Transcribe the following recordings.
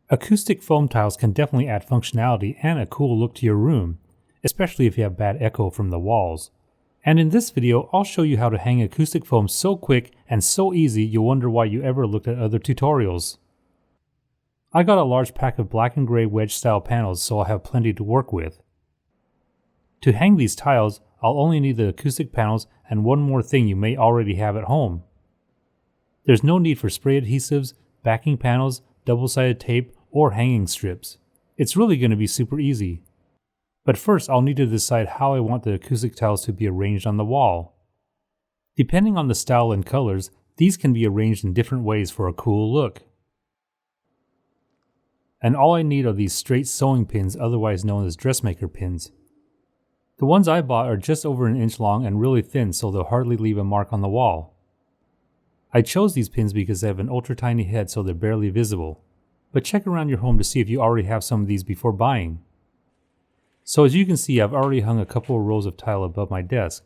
Acoustic foam tiles can definitely add functionality and a cool look to your room, especially if you have bad echo from the walls. And in this video, I'll show you how to hang acoustic foam so quick and so easy you'll wonder why you ever looked at other tutorials. I got a large pack of black and gray wedge style panels, so I'll have plenty to work with. To hang these tiles, I'll only need the acoustic panels and one more thing you may already have at home. There's no need for spray adhesives, backing panels, double-sided tape, or hanging strips. It's really going to be super easy. But first I'll need to decide how I want the acoustic tiles to be arranged on the wall. Depending on the style and colors, these can be arranged in different ways for a cool look. And all I need are these straight sewing pins, otherwise known as dressmaker pins. The ones I bought are just over an inch long and really thin, so they'll hardly leave a mark on the wall. I chose these pins because they have an ultra tiny head, so they're barely visible. But check around your home to see if you already have some of these before buying. So as you can see, I've already hung a couple of rows of tile above my desk.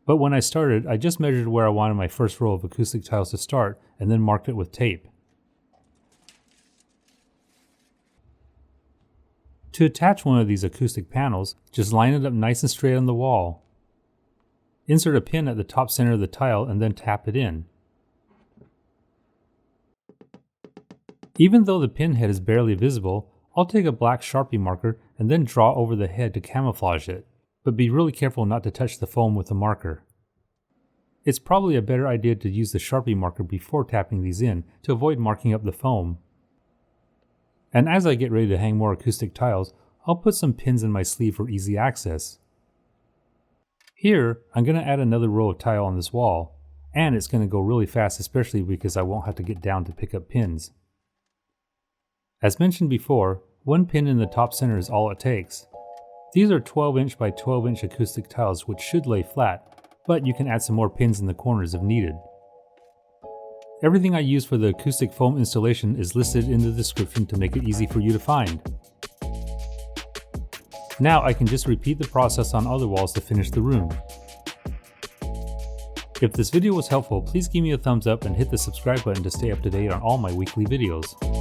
But when I started, I just measured where I wanted my first row of acoustic tiles to start and then marked it with tape. To attach one of these acoustic panels, just line it up nice and straight on the wall. Insert a pin at the top center of the tile and then tap it in. Even though the pin head is barely visible, I'll take a black Sharpie marker and then draw over the head to camouflage it, but be really careful not to touch the foam with the marker. It's probably a better idea to use the Sharpie marker before tapping these in to avoid marking up the foam. And as I get ready to hang more acoustic tiles, I'll put some pins in my sleeve for easy access. Here, I'm going to add another row of tile on this wall, and it's going to go really fast, especially because I won't have to get down to pick up pins. As mentioned before, one pin in the top center is all it takes. These are 12-inch by 12-inch acoustic tiles which should lay flat, but you can add some more pins in the corners if needed. Everything I use for the acoustic foam installation is listed in the description to make it easy for you to find. Now I can just repeat the process on other walls to finish the room. If this video was helpful, please give me a thumbs up and hit the subscribe button to stay up to date on all my weekly videos.